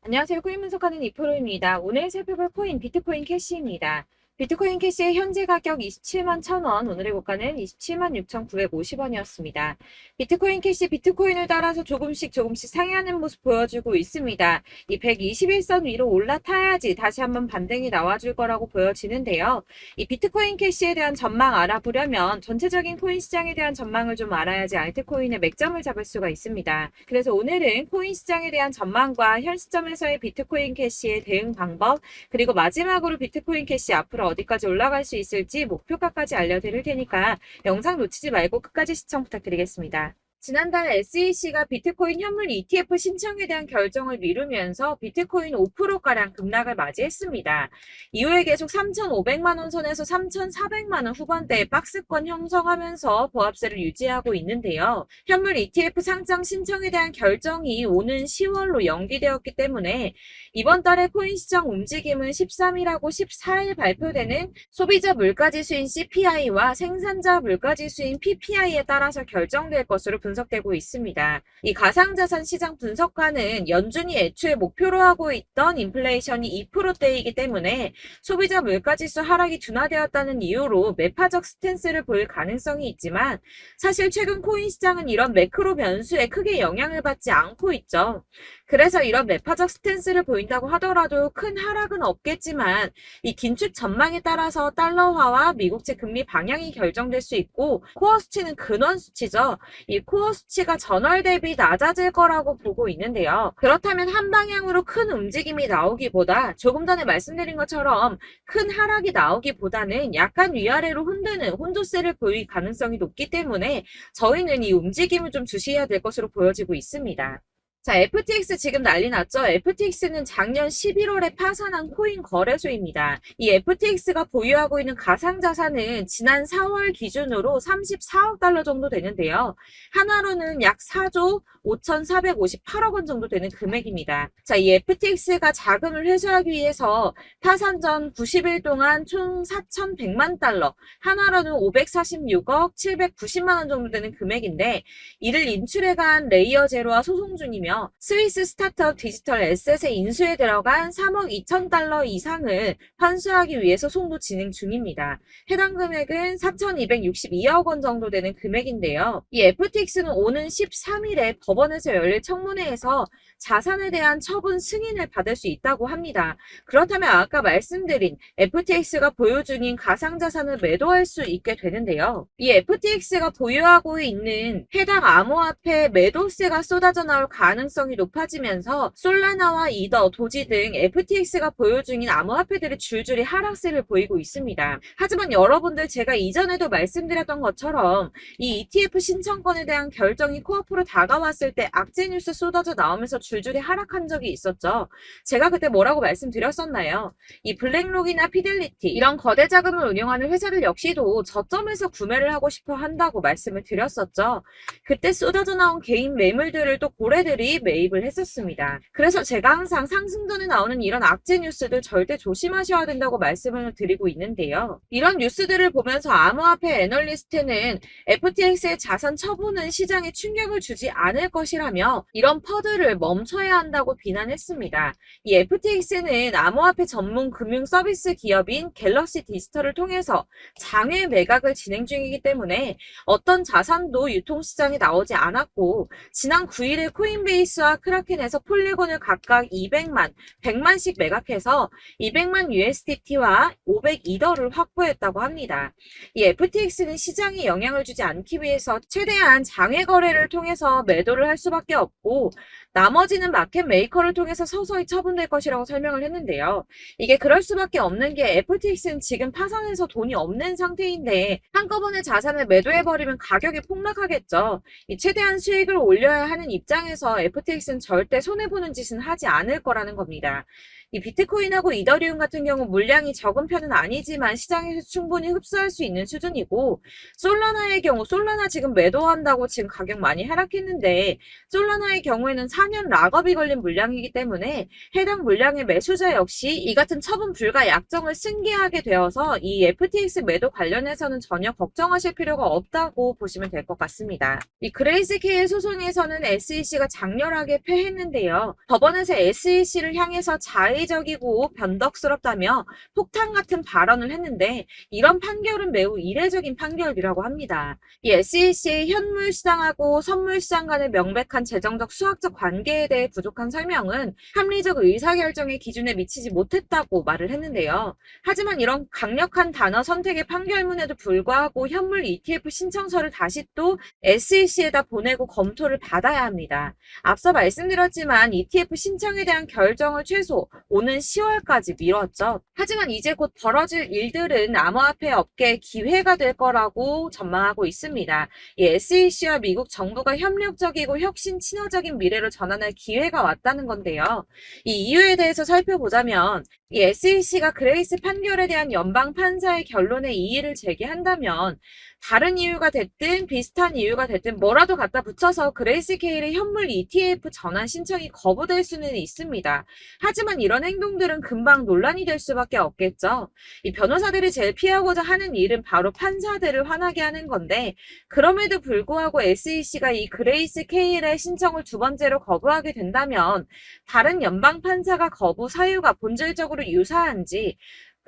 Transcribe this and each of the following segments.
안녕하세요. 코인 분석하는 이프로입니다. 오늘 살펴볼 코인 비트코인 캐시입니다. 비트코인 캐시의 현재 가격 27만 1,000원, 오늘의 고가는 27만 6,950원이었습니다. 비트코인 캐시 비트코인을 따라서 조금씩 상향하는 모습 보여주고 있습니다. 이 121선 위로 올라타야지 다시 한번 반등이 나와줄 거라고 보여지는데요. 이 비트코인 캐시에 대한 전망 알아보려면 전체적인 코인 시장에 대한 전망을 좀 알아야지 알트코인의 맥점을 잡을 수가 있습니다. 그래서 오늘은 코인 시장에 대한 전망과 현 시점에서의 비트코인 캐시의 대응 방법, 그리고 마지막으로 비트코인 캐시 앞으로 어디까지 올라갈 수 있을지 목표가까지 알려드릴 테니까 영상 놓치지 말고 끝까지 시청 부탁드리겠습니다. 지난달 SEC가 비트코인 현물 ETF 신청에 대한 결정을 미루면서 비트코인 5%가량 급락을 맞이했습니다. 이후에 계속 3,500만원 선에서 3,400만원 후반대의 박스권 형성하면서 보합세를 유지하고 있는데요. 현물 ETF 상장 신청에 대한 결정이 오는 10월로 연기되었기 때문에 이번 달의 코인 시장 움직임은 13일하고 14일 발표되는 소비자 물가지수인 CPI와 생산자 물가지수인 PPI에 따라서 결정될 것으로 분석되고 있습니다. 이 가상자산 시장 분석가는 연준이 애초에 목표로 하고 있던 인플레이션이 2%대이기 때문에 소비자 물가지수 하락이 둔화되었다는 이유로 매파적 스탠스를 보일 가능성이 있지만 사실 최근 코인 시장은 이런 매크로 변수에 크게 영향을 받지 않고 있죠. 그래서 이런 매파적 스탠스를 보인다고 하더라도 큰 하락은 없겠지만 이 긴축 전망에 따라서 달러화와 미국채 금리 방향이 결정될 수 있고 코어 수치는 근원 수치죠. 이 코어 수치가 전월 대비 낮아질 거라고 보고 있는데요. 그렇다면 한 방향으로 큰 움직임이 나오기보다 조금 전에 말씀드린 것처럼 큰 하락이 나오기보다는 약간 위아래로 흔드는 혼조세를 보일 가능성이 높기 때문에 저희는 이 움직임을 좀 주시해야 될 것으로 보여지고 있습니다. 자, FTX 지금 난리 났죠? FTX는 작년 11월에 파산한 코인 거래소입니다. 이 FTX가 보유하고 있는 가상자산은 지난 4월 기준으로 34억 달러 정도 되는데요. 하나로는 약 4조 5,458억 원 정도 되는 금액입니다. 자, 이 FTX가 자금을 회수하기 위해서 파산 전 90일 동안 총 4,100만 달러, 하나로는 546억 790만 원 정도 되는 금액인데 이를 인출해간 레이어 제로와 소송 중이며 스위스 스타트업 디지털 에셋의 인수에 들어간 3억 2천 달러 이상을 환수하기 위해서 소송도 진행 중입니다. 해당 금액은 4,262억 원 정도 되는 금액인데요. 이 FTX는 오는 13일에 법원에서 열릴 청문회에서 자산에 대한 처분 승인을 받을 수 있다고 합니다. 그렇다면 아까 말씀드린 FTX가 보유 중인 가상자산을 매도할 수 있게 되는데요. 이 FTX가 보유하고 있는 해당 암호화폐 매도세가 쏟아져 나올 가능성이 높아지면서 솔라나와 이더, 도지 등 FTX가 보유 중인 암호화폐들이 줄줄이 하락세를 보이고 있습니다. 하지만 여러분들 제가 이전에도 말씀드렸던 것처럼 이 ETF 신청권에 대한 결정이 코앞으로 다가왔을 때 악재 뉴스 쏟아져 나오면서 줄줄이 하락한 적이 있었죠. 제가 그때 뭐라고 말씀드렸었나요? 이 블랙록이나 피델리티 이런 거대 자금을 운영하는 회사들 역시도 저점에서 구매를 하고 싶어 한다고 말씀을 드렸었죠. 그때 쏟아져 나온 개인 매물들을 또 고래들이 매입을 했었습니다. 그래서 제가 항상 상승전에 나오는 이런 악재 뉴스들 절대 조심하셔야 된다고 말씀을 드리고 있는데요. 이런 뉴스들을 보면서 암호화폐 애널리스트는 FTX의 자산 처분은 시장에 충격을 주지 않을 것이라며 이런 퍼드를 멈춰야 한다고 비난했습니다. 이 FTX는 암호화폐 전문 금융 서비스 기업인 갤럭시 디지털을 통해서 장외 매각을 진행 중이기 때문에 어떤 자산도 유통시장에 나오지 않았고 지난 9일에 코인베이스와 크라켄에서 폴리곤을 각각 200만, 100만씩 매각해서 200만 USDT와 500이더를 확보했다고 합니다. 이 FTX는 시장에 영향을 주지 않기 위해서 최대한 장외 거래를 통해서 매도를 할 수밖에 없고 나머지는 마켓 메이커를 통해서 서서히 처분될 것이라고 설명을 했는데요. 이게 그럴 수밖에 없는 게 FTX는 지금 파산해서 돈이 없는 상태인데 한꺼번에 자산을 매도해버리면 가격이 폭락하겠죠. 최대한 수익을 올려야 하는 입장에서 FTX는 절대 손해보는 짓은 하지 않을 거라는 겁니다. 이 비트코인하고 이더리움 같은 경우 물량이 적은 편은 아니지만 시장에서 충분히 흡수할 수 있는 수준이고, 솔라나의 경우 솔라나 지금 매도한다고 지금 가격 많이 하락했는데, 솔라나의 경우에는 4년 락업이 걸린 물량이기 때문에 해당 물량의 매수자 역시 이 같은 처분 불가 약정을 승계하게 되어서 이 FTX 매도 관련해서는 전혀 걱정하실 필요가 없다고 보시면 될 것 같습니다. 이 그레이스케일 소송에서는 SEC가 장렬하게 패했는데요. 법원에서 SEC를 향해서 자의적이고 변덕스럽다며 폭탄 같은 발언을 했는데, 이런 판결은 매우 이례적인 판결이라고 합니다. 이 SEC의 현물 시장하고 선물 시장 간의 명백한 재정적 수학적 관계에 대해 부족한 설명은 합리적 의사결정의 기준에 미치지 못했다고 말을 했는데요. 하지만 이런 강력한 단어 선택의 판결문에도 불구하고 현물 ETF 신청서를 다시 또 SEC에다 보내고 검토를 받아야 합니다. 앞서 말씀드렸지만 ETF 신청에 대한 결정을 최소 오는 10월까지 미뤘죠. 하지만 이제 곧 벌어질 일들은 암호화폐 업계의 기회가 될 거라고 전망하고 있습니다. 이 SEC와 미국 정부가 협력적이고 혁신 친화적인 미래로 전환할 기회가 왔다는 건데요. 이 이유에 대해서 살펴보자면, 이 SEC가 그레이스 판결에 대한 연방 판사의 결론에 이의를 제기한다면 다른 이유가 됐든 비슷한 이유가 됐든 뭐라도 갖다 붙여서 그레이스케일의 현물 ETF 전환 신청이 거부될 수는 있습니다. 하지만 이런 행동들은 금방 논란이 될 수밖에 없겠죠. 이 변호사들이 제일 피하고자 하는 일은 바로 판사들을 화나게 하는 건데, 그럼에도 불구하고 SEC가 이 그레이스케일의 신청을 두 번째로 거부하게 된다면 다른 연방 판사가 거부 사유가 본질적으로 유사한지,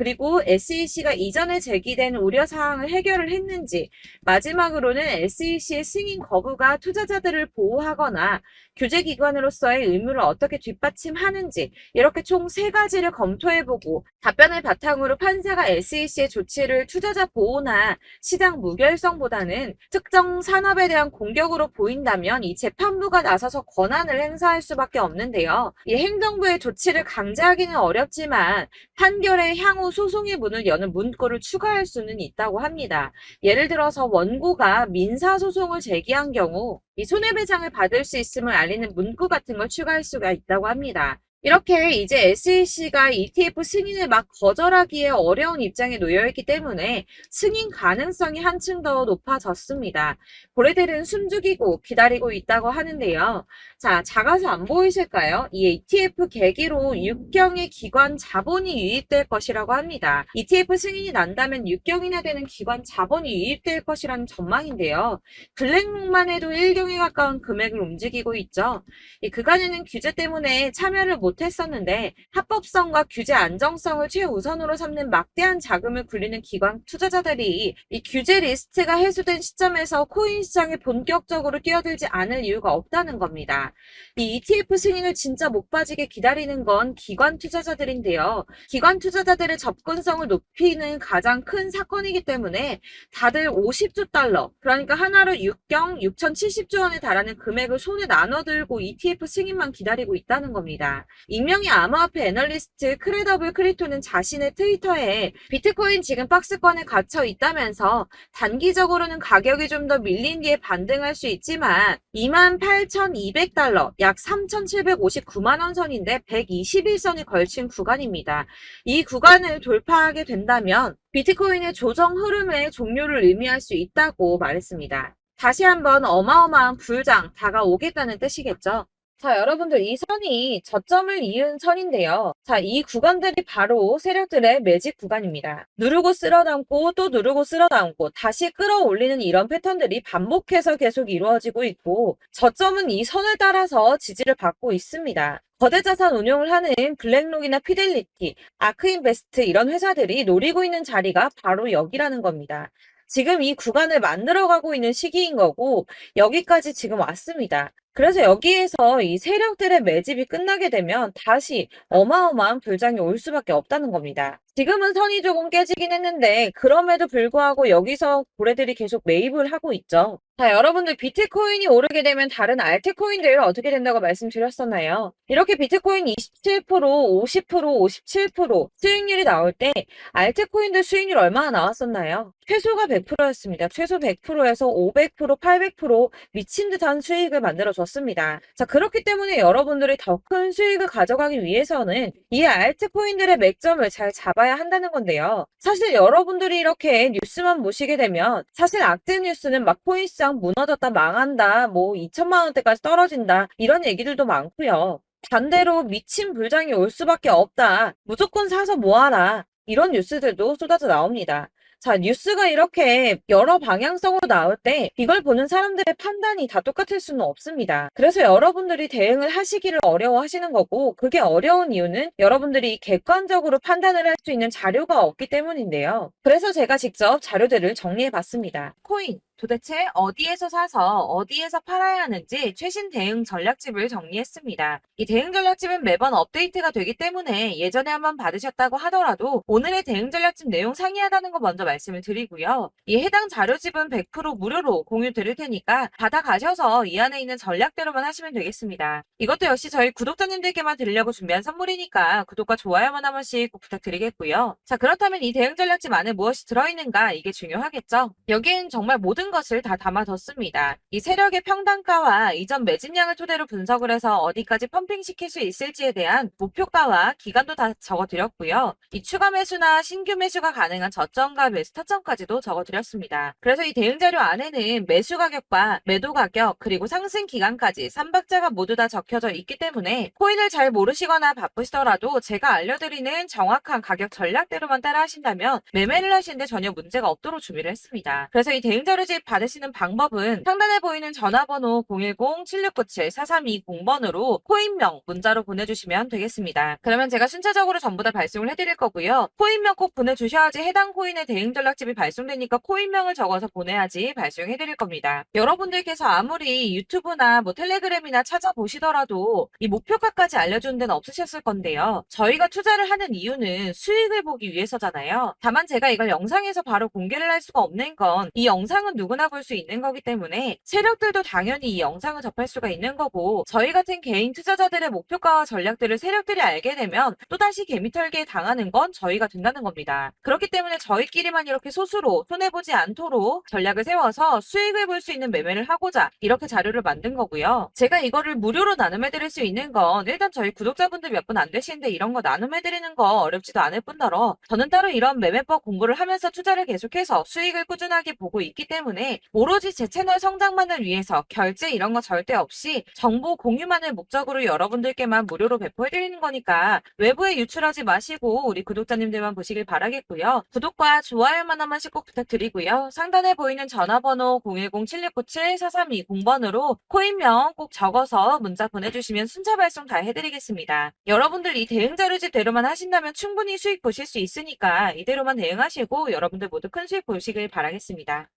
그리고 SEC가 이전에 제기된 우려사항을 해결을 했는지, 마지막으로는 SEC의 승인 거부가 투자자들을 보호하거나 규제기관으로서의 의무를 어떻게 뒷받침하는지, 이렇게 총 3가지를 검토해보고 답변을 바탕으로 판사가 SEC의 조치를 투자자 보호나 시장 무결성보다는 특정 산업에 대한 공격으로 보인다면 이 재판부가 나서서 권한을 행사할 수밖에 없는데요. 이 행정부의 조치를 강제하기는 어렵지만 판결에 향후 소송의 문을 여는 문구를 추가할 수는 있다고 합니다. 예를 들어서 원고가 민사소송을 제기한 경우 이 손해배상을 받을 수 있음을 알리는 문구 같은 걸 추가할 수가 있다고 합니다. 이렇게 이제 SEC가 ETF 승인을 막 거절하기에 어려운 입장에 놓여있기 때문에 승인 가능성이 한층 더 높아졌습니다. 고래들은 숨죽이고 기다리고 있다고 하는데요. 자, 작아서 안 보이실까요? 이 ETF 계기로 육경의 기관 자본이 유입될 것이라고 합니다. ETF 승인이 난다면 육경이나 되는 기관 자본이 유입될 것이라는 전망인데요. 블랙록만 해도 1경에 가까운 금액을 움직이고 있죠. 이 그간에는 규제 때문에 참여를 못했었는데 합법성과 규제 안정성을 최우선으로 삼는 막대한 자금을 굴리는 기관 투자자들이 이 규제 리스트가 해소된 시점에서 코인 시장에 본격적으로 뛰어들지 않을 이유가 없다는 겁니다. 이 ETF 승인을 진짜 목 빠지게 기다리는 건 기관 투자자들인데요. 기관 투자자들의 접근성을 높이는 가장 큰 사건이기 때문에 다들 50조 달러, 그러니까 하나로 6경 6,070조 원에 달하는 금액을 손에 나눠들고 ETF 승인만 기다리고 있다는 겁니다. 익명의 암호화폐 애널리스트 크레더블 크리토는 자신의 트위터에 비트코인 지금 박스권에 갇혀 있다면서 단기적으로는 가격이 좀 더 밀린 뒤에 반등할 수 있지만 28,200달러, 약 3,759만 원 선인데 121선이 걸친 구간입니다. 이 구간을 돌파하게 된다면 비트코인의 조정 흐름의 종료를 의미할 수 있다고 말했습니다. 다시 한번 어마어마한 불장 다가오겠다는 뜻이겠죠. 자, 여러분들 이 선이 저점을 이은 선인데요. 자, 이 구간들이 바로 세력들의 매직 구간입니다. 누르고 쓸어담고 또 누르고 쓸어담고 다시 끌어올리는 이런 패턴들이 반복해서 계속 이루어지고 있고, 저점은 이 선을 따라서 지지를 받고 있습니다. 거대 자산 운용을 하는 블랙록이나 피델리티, 아크인베스트 이런 회사들이 노리고 있는 자리가 바로 여기라는 겁니다. 지금 이 구간을 만들어가고 있는 시기인 거고 여기까지 지금 왔습니다. 그래서 여기에서 이 세력들의 매집이 끝나게 되면 다시 어마어마한 불장이 올 수밖에 없다는 겁니다. 지금은 선이 조금 깨지긴 했는데 그럼에도 불구하고 여기서 고래들이 계속 매입을 하고 있죠. 자, 여러분들 비트코인이 오르게 되면 다른 알트코인들 어떻게 된다고 말씀드렸었나요? 이렇게 비트코인 27%, 50%, 57% 수익률이 나올 때 알트코인들 수익률 얼마나 나왔었나요? 최소가 100%였습니다. 최소 100%에서 500%, 800% 미친 듯한 수익을 만들어줬습니다. 자, 그렇기 때문에 여러분들이 더 큰 수익을 가져가기 위해서는 이 알트코인들의 맥점을 잘 잡아야 한다는 건데요. 사실 여러분들이 이렇게 뉴스만 보시게 되면 사실 악재 뉴스는 막 코인시장 무너졌다, 망한다, 뭐 2천만 원대까지 떨어진다 이런 얘기들도 많고요. 반대로 미친 불장이 올 수밖에 없다. 무조건 사서 모아라. 이런 뉴스들도 쏟아져 나옵니다. 자, 뉴스가 이렇게 여러 방향성으로 나올 때 이걸 보는 사람들의 판단이 다 똑같을 수는 없습니다. 그래서 여러분들이 대응을 하시기를 어려워하시는 거고, 그게 어려운 이유는 여러분들이 객관적으로 판단을 할 수 있는 자료가 없기 때문인데요. 그래서 제가 직접 자료들을 정리해 봤습니다. 코인 도대체 어디에서 사서 어디에서 팔아야 하는지 최신 대응 전략집을 정리했습니다. 이 대응 전략집은 매번 업데이트가 되기 때문에 예전에 한번 받으셨다고 하더라도 오늘의 대응 전략집 내용 상이하다는 거 먼저 말씀을 드리고요. 이 해당 자료집은 100% 무료로 공유 드릴 테니까 받아가셔서 이 안에 있는 전략대로만 하시면 되겠습니다. 이것도 역시 저희 구독자님들께만 드리려고 준비한 선물이니까 구독과 좋아요만 한 번씩 꼭 부탁드리겠고요. 자, 그렇다면 이 대응 전략집 안에 무엇이 들어있는가 이게 중요하겠죠? 여기엔 정말 모든 것을 다 담아뒀습니다. 이 세력의 평단가와 이전 매집량을 토대로 분석을 해서 어디까지 펌핑시킬 수 있을지에 대한 목표가와 기간도 다 적어드렸고요. 이 추가 매수나 신규 매수가 가능한 저점과 매수 타점까지도 적어드렸습니다. 그래서 이 대응 자료 안에는 매수 가격과 매도 가격 그리고 상승 기간까지 3박자가 모두 다 적혀져 있기 때문에 코인을 잘 모르시거나 바쁘시더라도 제가 알려드리는 정확한 가격 전략대로만 따라 하신다면 매매를 하시는데 전혀 문제가 없도록 준비를 했습니다. 그래서 이 대응 자료집 받으시는 방법은 상단에 보이는 전화번호 010-7697-4320번으로 코인명 문자로 보내주시면 되겠습니다. 그러면 제가 순차적으로 전부 다 발송을 해드릴 거고요. 코인명 꼭 보내주셔야지 해당 코인의 대응 전략집이 발송되니까 코인명을 적어서 보내야지 발송해드릴 겁니다. 여러분들께서 아무리 유튜브나 뭐 텔레그램이나 찾아보시더라도 이 목표가까지 알려주는 데는 없으셨을 건데요. 저희가 투자를 하는 이유는 수익을 보기 위해서잖아요. 다만 제가 이걸 영상에서 바로 공개를 할 수가 없는 건 이 영상은 누구나 볼 수 있는 거기 때문에 세력들도 당연히 이 영상을 접할 수가 있는 거고 저희 같은 개인 투자자들의 목표가와 전략들을 세력들이 알게 되면 또다시 개미털기에 당하는 건 저희가 된다는 겁니다. 그렇기 때문에 저희끼리만 이렇게 소수로 손해보지 않도록 전략을 세워서 수익을 볼 수 있는 매매를 하고자 이렇게 자료를 만든 거고요. 제가 이거를 무료로 나눔해드릴 수 있는 건 일단 저희 구독자분들 몇 분 안 되시는데 이런 거 나눔해드리는 거 어렵지도 않을 뿐더러 저는 따로 이런 매매법 공부를 하면서 투자를 계속해서 수익을 꾸준하게 보고 있기 때문에 오로지 제 채널 성장만을 위해서 결제 이런 거 절대 없이 정보 공유만을 목적으로 여러분들께만 무료로 배포해드리는 거니까 외부에 유출하지 마시고 우리 구독자님들만 보시길 바라겠고요. 구독과 좋아요만 한 번씩 꼭 부탁드리고요. 상단에 보이는 전화번호 010-7697-4320번으로 코인명 꼭 적어서 문자 보내주시면 순차 발송 다 해드리겠습니다. 여러분들 이 대응 자료집대로만 하신다면 충분히 수익 보실 수 있으니까 이대로만 대응하시고 여러분들 모두 큰 수익 보시길 바라겠습니다.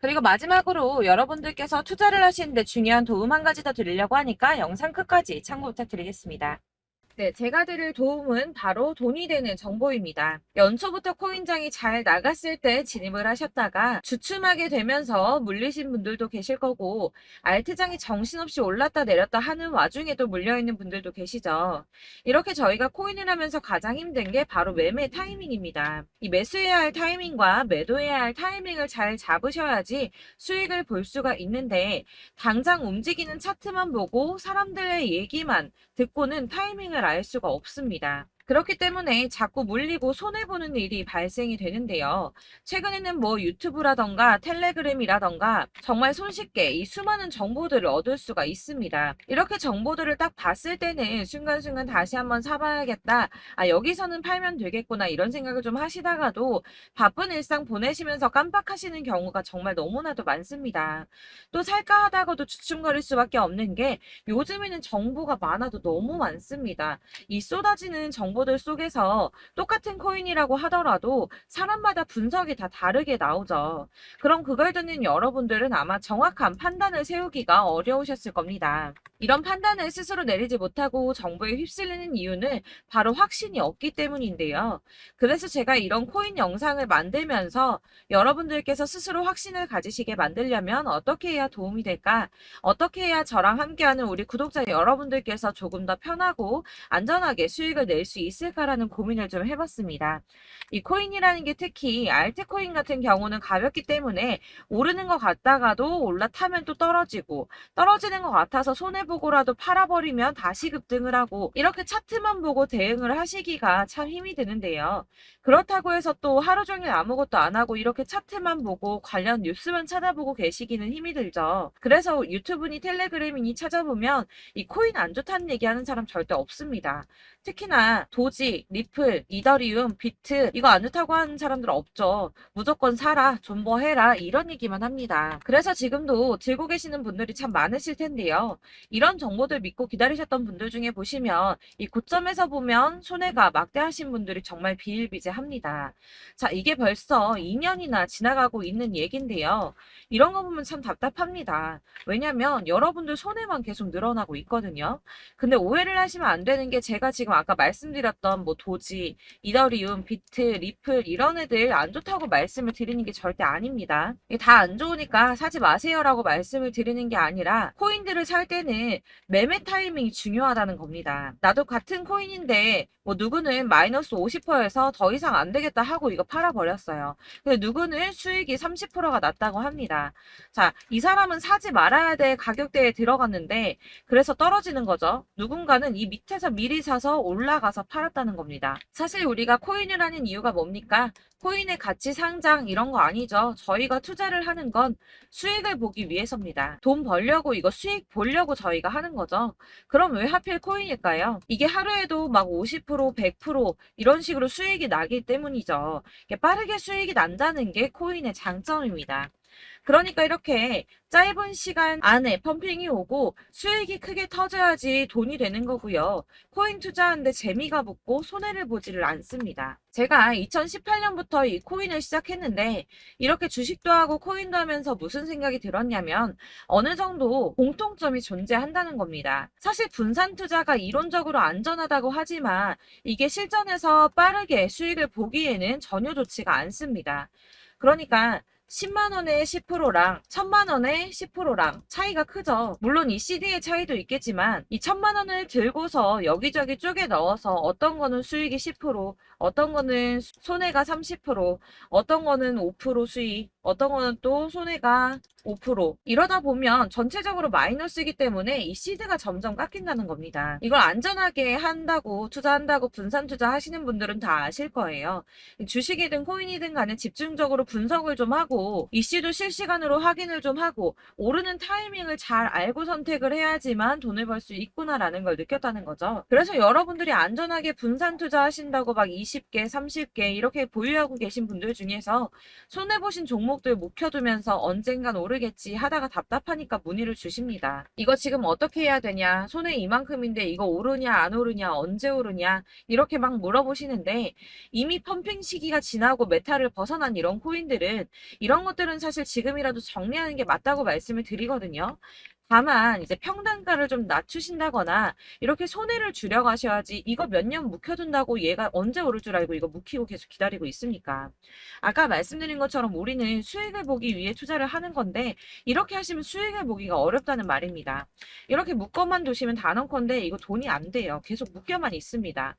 그리고 마지막으로 여러분들께서 투자를 하시는데 중요한 도움 한 가지 더 드리려고 하니까 영상 끝까지 참고 부탁드리겠습니다. 네, 제가 드릴 도움은 바로 돈이 되는 정보입니다. 연초부터 코인장이 잘 나갔을 때 진입을 하셨다가 주춤하게 되면서 물리신 분들도 계실 거고 알트장이 정신없이 올랐다 내렸다 하는 와중에도 물려있는 분들도 계시죠. 이렇게 저희가 코인을 하면서 가장 힘든 게 바로 매매 타이밍입니다. 이 매수해야 할 타이밍과 매도해야 할 타이밍을 잘 잡으셔야지 수익을 볼 수가 있는데 당장 움직이는 차트만 보고 사람들의 얘기만 듣고는 타이밍을 알 수가 없습니다. 그렇기 때문에 자꾸 물리고 손해보는 일이 발생이 되는데요. 최근에는 뭐 유튜브라던가 텔레그램이라던가 정말 손쉽게 이 수많은 정보들을 얻을 수가 있습니다. 이렇게 정보들을 딱 봤을 때는 순간순간 다시 한번 사봐야겠다. 아, 여기서는 팔면 되겠구나 이런 생각을 좀 하시다가도 바쁜 일상 보내시면서 깜빡하시는 경우가 정말 너무나도 많습니다. 또 살까 하다가도 주춤거릴 수밖에 없는 게 요즘에는 정보가 많아도 너무 많습니다. 이 쏟아지는 정보들 속에서 똑같은 코인이라고 하더라도 사람마다 분석이 다 다르게 나오죠. 그럼 그걸 듣는 여러분들은 아마 정확한 판단을 세우기가 어려우셨을 겁니다. 이런 판단을 스스로 내리지 못하고 정보에 휩쓸리는 이유는 바로 확신이 없기 때문인데요. 그래서 제가 이런 코인 영상을 만들면서 여러분들께서 스스로 확신을 가지시게 만들려면 어떻게 해야 도움이 될까? 어떻게 해야 저랑 함께하는 우리 구독자 여러분들께서 조금 더 편하고 안전하게 수익을 낼 수 있을까라는 고민을 좀 해봤습니다. 이 코인이라는 게 특히 알트코인 같은 경우는 가볍기 때문에 오르는 것 같다가도 올라타면 또 떨어지고 떨어지는 것 같아서 손해보고라도 팔아버리면 다시 급등을 하고 이렇게 차트만 보고 대응을 하시기가 참 힘이 드는데요. 그렇다고 해서 또 하루 종일 아무것도 안 하고 이렇게 차트만 보고 관련 뉴스만 찾아보고 계시기는 힘이 들죠. 그래서 유튜브니 텔레그램이니 찾아보면 이 코인 안 좋다는 얘기하는 사람 절대 없습니다. 특히나 도지, 리플, 이더리움, 비트 이거 안 좋다고 하는 사람들 없죠. 무조건 사라, 존버해라 이런 얘기만 합니다. 그래서 지금도 들고 계시는 분들이 참 많으실 텐데요. 이런 정보들 믿고 기다리셨던 분들 중에 보시면 이 고점에서 보면 손해가 막대하신 분들이 정말 비일비재합니다. 자, 이게 벌써 2년이나 지나가고 있는 얘긴데요. 이런 거 보면 참 답답합니다. 왜냐면 여러분들 손해만 계속 늘어나고 있거든요. 근데 오해를 하시면 안 되는 게 제가 지금 아까 말씀드렸던 뭐 도지, 이더리움, 비트, 리플 이런 애들 안 좋다고 말씀을 드리는 게 절대 아닙니다. 이게 다 안 좋으니까 사지 마세요라고 말씀을 드리는 게 아니라 코인들을 살 때는 매매 타이밍이 중요하다는 겁니다. 나도 같은 코인인데 뭐 누구는 마이너스 50%에서 더 이상 안 되겠다 하고 이거 팔아버렸어요. 근데 누구는 수익이 30%가 났다고 합니다. 자, 이 사람은 사지 말아야 될 가격대에 들어갔는데 그래서 떨어지는 거죠. 누군가는 이 밑에서 미리 사서 올라가서 팔았다는 겁니다. 사실 우리가 코인을 하는 이유가 뭡니까? 코인의 가치 상장 이런 거 아니죠. 저희가 투자를 하는 건 수익을 보기 위해서입니다. 돈 벌려고 이거 수익 보려고 저희가 하는 거죠. 그럼 왜 하필 코인일까요? 이게 하루에도 막 50%, 100% 이런 식으로 수익이 나기 때문이죠. 빠르게 수익이 난다는 게 코인의 장점입니다. 그러니까 이렇게 짧은 시간 안에 펌핑이 오고 수익이 크게 터져야지 돈이 되는 거고요. 코인 투자하는데 재미가 붙고 손해를 보지를 않습니다. 제가 2018년부터 이 코인을 시작했는데 이렇게 주식도 하고 코인도 하면서 무슨 생각이 들었냐면 어느 정도 공통점이 존재한다는 겁니다. 사실 분산 투자가 이론적으로 안전하다고 하지만 이게 실전에서 빠르게 수익을 보기에는 전혀 좋지가 않습니다. 그러니까 10만 원에 10%랑 1000만 원에 10%랑 차이가 크죠. 물론 이 CD의 차이도 있겠지만 이 1000만 원을 들고서 여기저기 쪼개 넣어서 어떤 거는 수익이 10%, 어떤 거는 손해가 30%, 어떤 거는 5% 수익, 어떤 거는 또 손해가 5%. 이러다 보면 전체적으로 마이너스이기 때문에 이 시드가 점점 깎인다는 겁니다. 이걸 안전하게 한다고 투자한다고 분산 투자하시는 분들은 다 아실 거예요. 주식이든 코인이든 간에 집중적으로 분석을 좀 하고 이슈도 실시간으로 확인을 좀 하고 오르는 타이밍을 잘 알고 선택을 해야지만 돈을 벌 수 있구나라는 걸 느꼈다는 거죠. 그래서 여러분들이 안전하게 분산 투자하신다고 막 20개, 30개 이렇게 보유하고 계신 분들 중에서 손해보신 종목들 묵혀두면서 언젠간 오르겠지 하다가 답답하니까 문의를 주십니다. 이거 지금 어떻게 해야 되냐? 손해 이만큼인데 이거 오르냐 안 오르냐 언제 오르냐 이렇게 막 물어보시는데 이미 펌핑 시기가 지나고 메타를 벗어난 이런 코인들은 이런 것들은 사실 지금이라도 정리하는 게 맞다고 말씀을 드리거든요. 다만 이제 평단가를 좀 낮추신다거나 이렇게 손해를 줄여가셔야지 이거 몇 년 묵혀둔다고 얘가 언제 오를 줄 알고 이거 묵히고 계속 기다리고 있습니까? 아까 말씀드린 것처럼 우리는 수익을 보기 위해 투자를 하는 건데 이렇게 하시면 수익을 보기가 어렵다는 말입니다. 이렇게 묶어만 두시면 단언컨대 이거 돈이 안 돼요. 계속 묶여만 있습니다.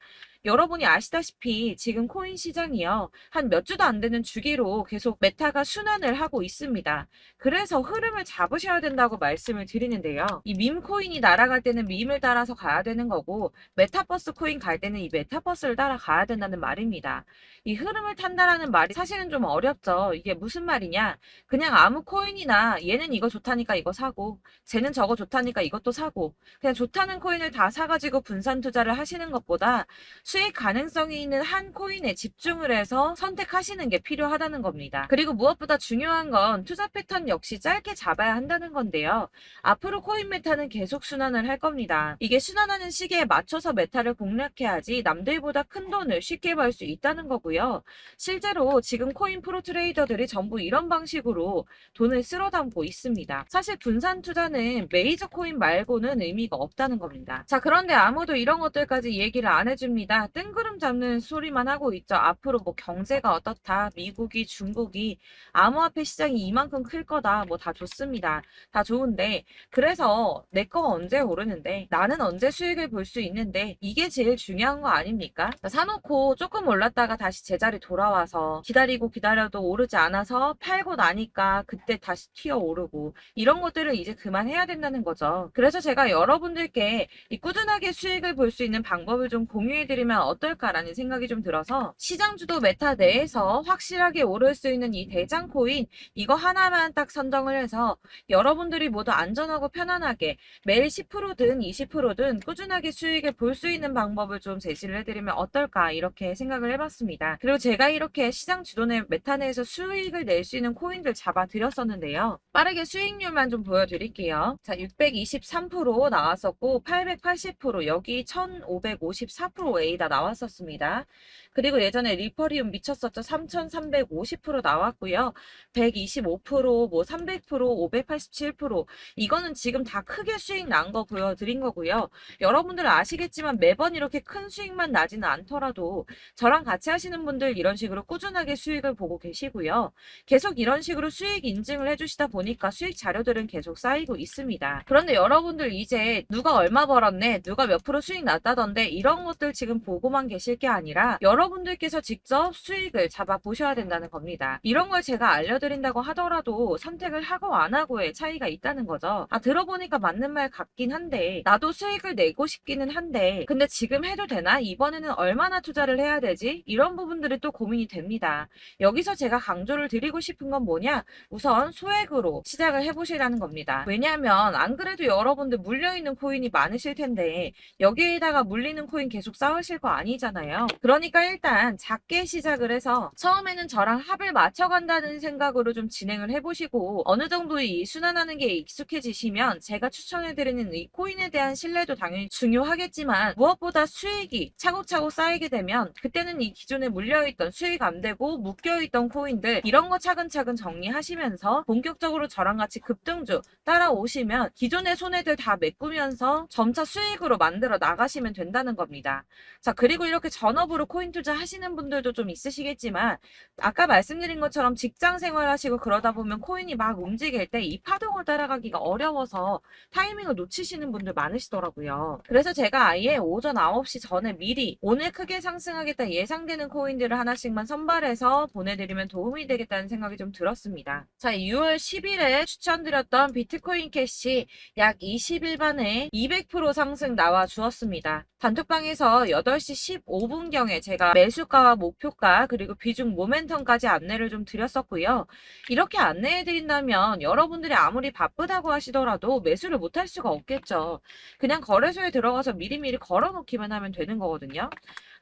여러분이 아시다시피 지금 코인 시장이요. 한 몇 주도 안 되는 주기로 계속 메타가 순환을 하고 있습니다. 그래서 흐름을 잡으셔야 된다고 말씀을 드리는데요. 이 밈 코인이 날아갈 때는 밈을 따라서 가야 되는 거고 메타버스 코인 갈 때는 이 메타버스를 따라가야 된다는 말입니다. 이 흐름을 탄다라는 말이 사실은 좀 어렵죠. 이게 무슨 말이냐? 그냥 아무 코인이나 얘는 이거 좋다니까 이거 사고 쟤는 저거 좋다니까 이것도 사고 그냥 좋다는 코인을 다 사가지고 분산 투자를 하시는 것보다 수익 가능성이 있는 한 코인에 집중을 해서 선택하시는 게 필요하다는 겁니다. 그리고 무엇보다 중요한 건 투자 패턴 역시 짧게 잡아야 한다는 건데요. 앞으로 코인 메타는 계속 순환을 할 겁니다. 이게 순환하는 시기에 맞춰서 메타를 공략해야지 남들보다 큰 돈을 쉽게 벌 수 있다는 거고요. 실제로 지금 코인 프로 트레이더들이 전부 이런 방식으로 돈을 쓸어 담고 있습니다. 사실 분산 투자는 메이저 코인 말고는 의미가 없다는 겁니다. 자, 그런데 아무도 이런 것들까지 얘기를 안 해줍니다. 뜬구름 잡는 소리만 하고 있죠. 앞으로 뭐 경제가 어떻다, 미국이, 중국이, 암호화폐 시장이 이만큼 클 거다, 뭐 다 좋습니다. 다 좋은데, 그래서 내 거 언제 오르는데, 나는 언제 수익을 볼 수 있는데, 이게 제일 중요한 거 아닙니까? 사놓고 조금 올랐다가 다시 제자리 돌아와서 기다리고 기다려도 오르지 않아서 팔고 나니까 그때 다시 튀어 오르고, 이런 것들을 이제 그만해야 된다는 거죠. 그래서 제가 여러분들께 이 꾸준하게 수익을 볼 수 있는 방법을 좀 공유해드리면 어떨까라는 생각이 좀 들어서 시장주도 메타 내에서 확실하게 오를 수 있는 이 대장 코인 이거 하나만 딱 선정을 해서 여러분들이 모두 안전하고 편안하게 매일 10%든 20%든 꾸준하게 수익을 볼 수 있는 방법을 좀 제시를 해드리면 어떨까 이렇게 생각을 해봤습니다. 그리고 제가 이렇게 시장 주도내 메타 내에서 수익을 낼 수 있는 코인들 잡아드렸었는데요. 빠르게 수익률만 좀 보여드릴게요. 자, 623% 나왔었고 880% 여기 1554% A다 나왔었습니다. 그리고 예전에 리퍼리움 미쳤었죠. 3350% 나왔고요. 125%, 뭐 300%, 587% 이거는 지금 다 크게 수익 난 거 보여드린 거고요. 여러분들 아시겠지만 매번 이렇게 큰 수익만 나지는 않더라도 저랑 같이 하시는 분들 이런 식으로 꾸준하게 수익을 보고 계시고요. 계속 이런 식으로 수익 인증을 해주시다 보니까 수익 자료들은 계속 쌓이고 있습니다. 그런데 여러분들 이제 누가 얼마 벌었네, 누가 몇 프로 수익 났다던데 이런 것들 지금 보고만 계실 게 아니라 여러분들께서 직접 수익을 잡아 보셔야 된다는 겁니다. 이런 걸 제가 알려드린다고 하더라도 선택을 하고 안 하고의 차이가 있다는 거죠. 아, 들어보니까 맞는 말 같긴 한데 나도 수익을 내고 싶기는 한데 근데 지금 해도 되나? 이번에는 얼마나 투자를 해야 되지? 이런 부분들이 또 고민이 됩니다. 여기서 제가 강조를 드리고 싶은 건 뭐냐? 우선 소액으로 시작을 해보시라는 겁니다. 왜냐하면 안 그래도 여러분들 물려있는 코인이 많으실 텐데 여기에다가 물리는 코인 계속 쌓으실 거 아니잖아요. 그러니까 일단 작게 시작을 해서 처음에는 저랑 합을 맞춰간다는 생각으로 좀 진행을 해보시고 어느 정도 이 순환하는 게 익숙해지시면 제가 추천해드리는 이 코인에 대한 신뢰도 당연히 중요하겠지만 무엇보다 수익이 차곡차곡 쌓이게 되면 그때는 이 기존에 물려있던 수익 안 되고 묶여있던 코인들 이런 거 차근차근 정리하시면서 본격적으로 저랑 같이 급등주 따라오시면 기존의 손해들 다 메꾸면서 점차 수익으로 만들어 나가시면 된다는 겁니다. 자, 그리고 이렇게 전업으로 코인 투자 하시는 분들도 좀 있으시겠지만 아까 말씀드린 것처럼 직장 생활하시고 그러다 보면 코인이 막 움직일 때 이 파동을 따라가기가 어려워서 타이밍을 놓치시는 분들 많으시더라고요. 그래서 제가 아예 오전 9시 전에 미리 오늘 크게 상승하겠다 예상되는 코인들을 하나씩만 선발해서 보내드리면 도움이 되겠다는 생각이 좀 들었습니다. 자, 6월 10일에 추천드렸던 비트코인 캐시 약 20일 만에 200% 상승 나와 주었습니다. 단톡방에서 8시 15분경에 제가 매수가와 목표가 그리고 비중 모멘텀까지 안내를 좀 드렸었고요. 이렇게 안내해드린다면 여러분들이 아무리 바쁘다고 하시더라도 매수를 못할 수가 없겠죠. 그냥 거래소에 들어가서 미리미리 걸어놓기만 하면 되는 거거든요.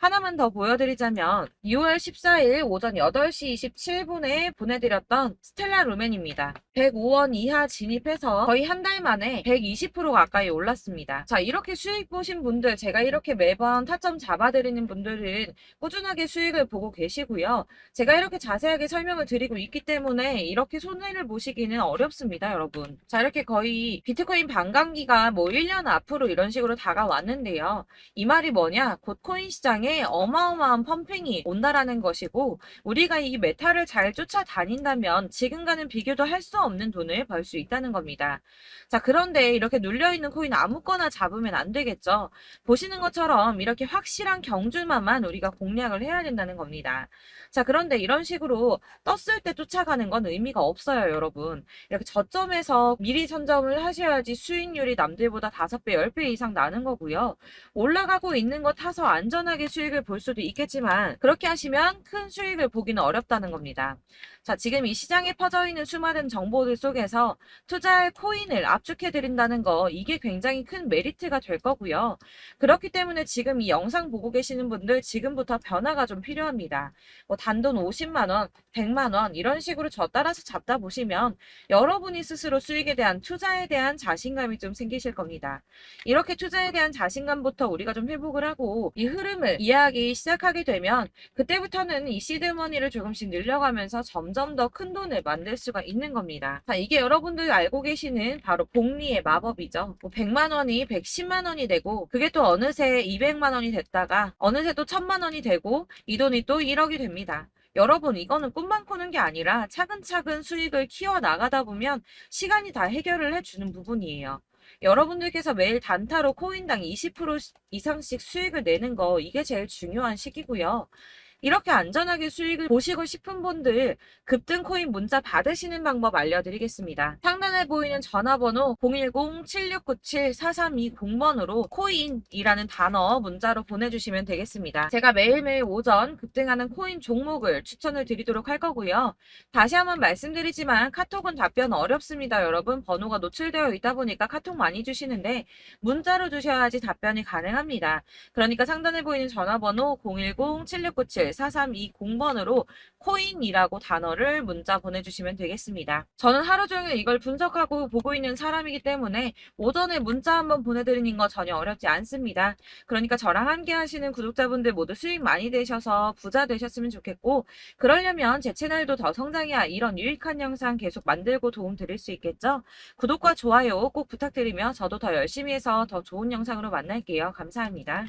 하나만 더 보여드리자면 6월 14일 오전 8시 27분에 보내드렸던 스텔라 루멘입니다. 105원 이하 진입해서 거의 한 달 만에 120% 가까이 올랐습니다. 자, 이렇게 수익 보신 분들 제가 이렇게 매번 타점 잡아드리는 분들은 꾸준하게 수익을 보고 계시고요. 제가 이렇게 자세하게 설명을 드리고 있기 때문에 이렇게 손해를 보시기는 어렵습니다, 여러분. 자, 이렇게 거의 비트코인 반감기가 뭐 1년 앞으로 이런 식으로 다가왔는데요. 이 말이 뭐냐? 곧 코인 시장에 어마어마한 펌핑이 온다라는 것이고 우리가 이 메타를 잘 쫓아다닌다면 지금과는 비교도 할 수 없는 돈을 벌 수 있다는 겁니다. 자, 그런데 이렇게 눌려있는 코인 아무거나 잡으면 안 되겠죠. 보시는 것처럼 이렇게 확실한 경주만만 우리가 공략을 해야 된다는 겁니다. 자, 그런데 이런 식으로 떴을 때 쫓아가는 건 의미가 없어요, 여러분. 이렇게 저점에서 미리 선점을 하셔야지 수익률이 남들보다 5배, 10배 이상 나는 거고요. 올라가고 있는 거 타서 안전하게 수익을 볼 수도 있겠지만 그렇게 하시면 큰 수익을 보기는 어렵다는 겁니다. 자, 지금 이 시장에 퍼져 있는 수많은 정보들 속에서 투자할 코인을 압축해 드린다는 거 이게 굉장히 큰 메리트가 될 거고요. 그렇기 그렇기 때문에 지금 이 영상 보고 계시는 분들 지금부터 변화가 좀 필요합니다. 뭐 단돈 50만 원, 100만 원 이런 식으로 저 따라서 잡다 보시면 여러분이 스스로 수익에 대한 투자에 대한 자신감이 좀 생기실 겁니다. 이렇게 투자에 대한 자신감부터 우리가 좀 회복을 하고 이 흐름을 이해하기 시작하게 되면 그때부터는 이 시드머니를 조금씩 늘려가면서 점점 더 큰 돈을 만들 수가 있는 겁니다. 자, 이게 여러분들이 알고 계시는 바로 복리의 마법이죠. 뭐 100만 원이 110만 원이 되고 그게 또 어느새 200만 원이 됐다가 어느새 또 1000만 원이 되고 이 돈이 또 1억이 됩니다. 여러분, 이거는 꿈만 꾸는 게 아니라 차근차근 수익을 키워 나가다 보면 시간이 다 해결을 해주는 부분이에요. 여러분들께서 매일 단타로 코인당 20% 이상씩 수익을 내는 거 이게 제일 중요한 시기고요. 이렇게 안전하게 수익을 보시고 싶은 분들 급등 코인 문자 받으시는 방법 알려드리겠습니다. 상단에 보이는 전화번호 010-7697-4320번으로 코인이라는 단어 문자로 보내주시면 되겠습니다. 제가 매일매일 오전 급등하는 코인 종목을 추천을 드리도록 할 거고요. 다시 한번 말씀드리지만 카톡은 답변 어렵습니다. 여러분, 번호가 노출되어 있다 보니까 카톡 많이 주시는데 문자로 주셔야지 답변이 가능합니다. 그러니까 상단에 보이는 전화번호 010-7697-4320번으로 코인이라고 단어를 문자 보내주시면 되겠습니다. 저는 하루 종일 이걸 분석하고 보고 있는 사람이기 때문에 오전에 문자 한번 보내드리는 거 전혀 어렵지 않습니다. 그러니까 저랑 함께 하시는 구독자분들 모두 수익 많이 되셔서 부자 되셨으면 좋겠고, 그러려면 제 채널도 더 성장해야 이런 유익한 영상 계속 만들고 도움 드릴 수 있겠죠? 구독과 좋아요 꼭 부탁드리며 저도 더 열심히 해서 더 좋은 영상으로 만날게요. 감사합니다.